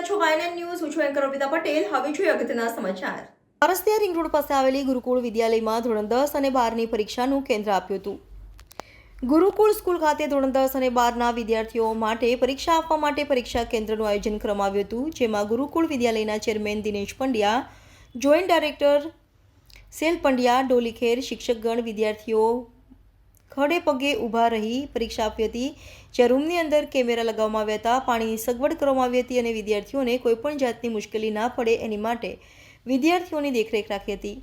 રહ્યા છો YNN news. હું છું એન્કર અર્પિતા પટેલ. હવે જોઈએ અગત્યના સમાચાર. અરસિયા રિંગ રોડ પાસે આવેલી ગુરુકુળ વિદ્યાલયમાં ધોરણ 10 અને 12ની પરીક્ષાનું કેન્દ્ર આપ્યું હતું. ગુરુકુળ સ્કૂલ ખાતે ધોરણ 10 અને 12ના વિદ્યાર્થીઓ માટે પરીક્ષા આપવા માટે પરીક્ષા કેન્દ્રનું આયોજન કરવામાં આવ્યું હતું, જેમાં ગુરુકુળ વિદ્યાલયના chairman Dinesh Pandya, joint director સેલ પંડ્યા, ડોલીખેર શિક્ષકગણ વિદ્યાર્થીઓ ખડે પગે ઊભા રહી પરીક્ષા આપી હતી. જ્યાં રૂમની અંદર કેમેરા લગાવવામાં આવ્યા હતા, પાણીની સગવડ કરવામાં આવી હતી અને વિદ્યાર્થીઓને કોઈપણ જાતની મુશ્કેલી ના પડે એની માટે વિદ્યાર્થીઓની દેખરેખ રાખી હતી.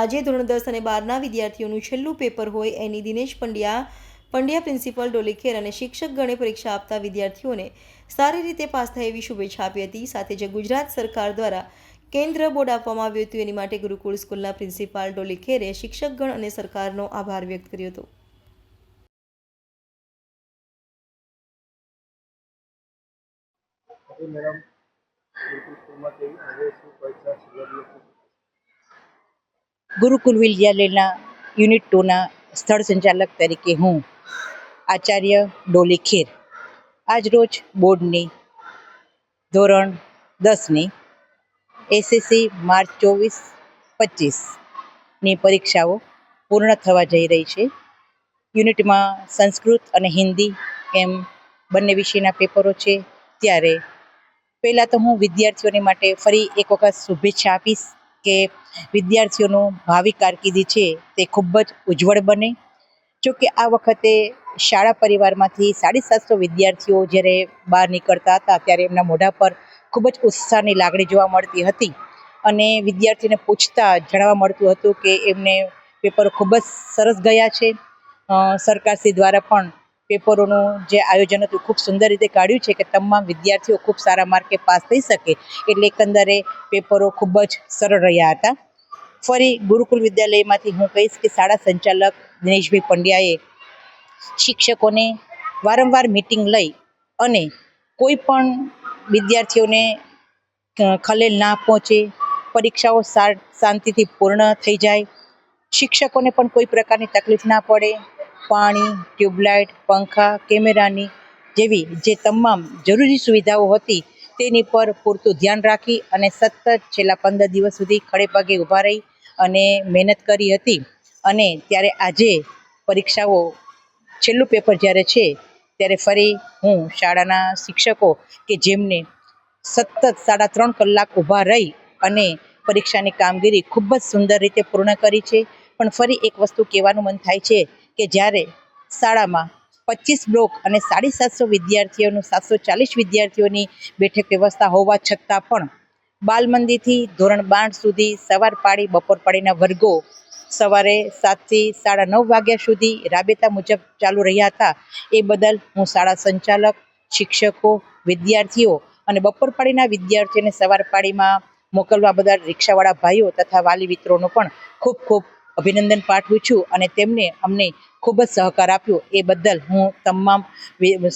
આજે ધોરણ 10 અને 12ના વિદ્યાર્થીઓનું છેલ્લું પેપર હોય એની દિનેશ પંડ્યા પ્રિન્સિપલ ડોલીખેર અને શિક્ષકગણે પરીક્ષા આપતા વિદ્યાર્થીઓને સારી રીતે પાસ થાય એવી શુભેચ્છા આપી હતી. સાથે જ ગુજરાત સરકાર દ્વારા કેન્દ્ર બોર્ડ આપવામાં આવ્યું હતું એની માટે ગુરુકુળ સ્કૂલના પ્રિન્સિપાલ ડોલીખેરે શિક્ષકગણ અને સરકારનો આભાર વ્યક્ત કર્યો હતો. ગુરુકુલ વિદ્યાલયના યુનિટ 2ના સ્થળ સંચાલક તરીકે હું આચાર્ય ડોલીખેર આજરોજ બોર્ડની ધોરણ 10ની એસએસસી માર્ચ 24-25ની પરીક્ષાઓ પૂર્ણ થવા જઈ રહી છે. યુનિટમાં સંસ્કૃત અને હિન્દી એમ બંને વિષયના પેપરો છે. ત્યારે પહેલાં તો હું વિદ્યાર્થીઓને માટે ફરી એક વખત શુભેચ્છા આપીશ કે વિદ્યાર્થીઓનું ભાવિ કારકિર્દી છે તે ખૂબ જ ઉજ્જવળ બને. જોકે આ વખતે શાળા પરિવારમાંથી 750 વિદ્યાર્થીઓ જ્યારે બહાર નીકળતા હતા ત્યારે એમના મોઢા પર ખૂબ જ ઉત્સાહની લાગણી જોવા મળતી હતી અને વિદ્યાર્થીને પૂછતા જાણવા મળતું હતું કે એમને પેપરો ખૂબ જ સરસ ગયા છે. સરકારશ્રી દ્વારા પણ પેપરોનું જે આયોજન હતું ખૂબ સુંદર રીતે કાઢ્યું છે કે તમામ વિદ્યાર્થીઓ ખૂબ સારા માર્કે પાસ થઈ શકે, એટલે એકંદરે પેપરો ખૂબ જ સરળ રહ્યા હતા. ફરી ગુરુકુલ વિદ્યાલયમાંથી હું કહીશ કે શાળા સંચાલક દિનેશભાઈ પંડ્યાએ શિક્ષકોને વારંવાર મિટિંગ લઈ અને કોઈ પણ વિદ્યાર્થીઓને ખલેલ ના પહોંચે, પરીક્ષાઓ શાંતિથી પૂર્ણ થઈ જાય, શિક્ષકોને પણ કોઈ પ્રકારની તકલીફ ના પડે, પાણી, ટ્યુબલાઇટ, પંખા, કેમેરાની જેવી જે તમામ જરૂરી સુવિધાઓ હતી તેની પર પૂરતું ધ્યાન રાખી અને સતત છેલ્લા 15 દિવસ સુધી ખડે પગે ઊભા રહી અને મહેનત કરી હતી. અને ત્યારે આજે પરીક્ષાઓ છેલ્લું પેપર જ્યારે છે ત્યારે ફરી હું શાળાના શિક્ષકો કે જેમને સતત 3.5 કલાક ઊભા રહી અને પરીક્ષાની કામગીરી ખૂબ જ સુંદર રીતે પૂર્ણ કરી છે. પણ ફરી એક વસ્તુ કહેવાનું મન થાય છે કે જ્યારે શાળામાં 25 બ્લોક અને 750 વિદ્યાર્થીઓનું 740 વિદ્યાર્થીઓની બેઠક વ્યવસ્થા હોવા છતાં પણ બાલ મંદિરથી ધોરણ 12 સુધી સવાર પાળી બપોર પાળીના વર્ગો સવારે 7 થી 9:30 વાગ્યા સુધી રાબેતા મુજબ ચાલુ રહ્યા હતા. એ બદલ હું શાળા સંચાલક, શિક્ષકો, વિદ્યાર્થીઓ અને બપોર પાળીના વિદ્યાર્થીઓને સવાર પાળીમાં મોકલવા બદલ રિક્ષાવાળા ભાઈઓ તથા વાલી મિત્રોનો પણ ખૂબ ખૂબ અભિનંદન પાઠવું છું અને તેમને અમને ખૂબ જ સહકાર આપ્યો એ બદલ હું તમામ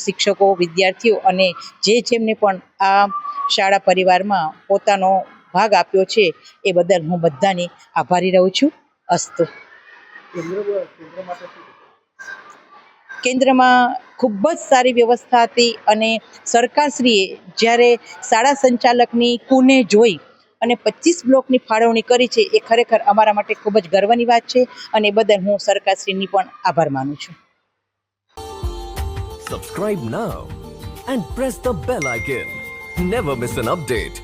શિક્ષકો, વિદ્યાર્થીઓ અને જેમને પણ આ શાળા પરિવારમાં પોતાનો ભાગ આપ્યો છે એ બદલ હું બધાની આભારી રહું છું. અસ્તુ. કેન્દ્રમાં ખૂબ જ સારી વ્યવસ્થા હતી અને સરકારશ્રીએ જ્યારે શાળા સંચાલકની કુને જોઈ અને 25 બ્લોકની ફાળવણી કરી છે એ ખરેખર અમારા માટે ખૂબ જ ગર્વની વાત છે અને એ બદલ હું સરકારશ્રીની પણ આભાર માનું છું. Subscribe now and press the bell icon. Never miss an update.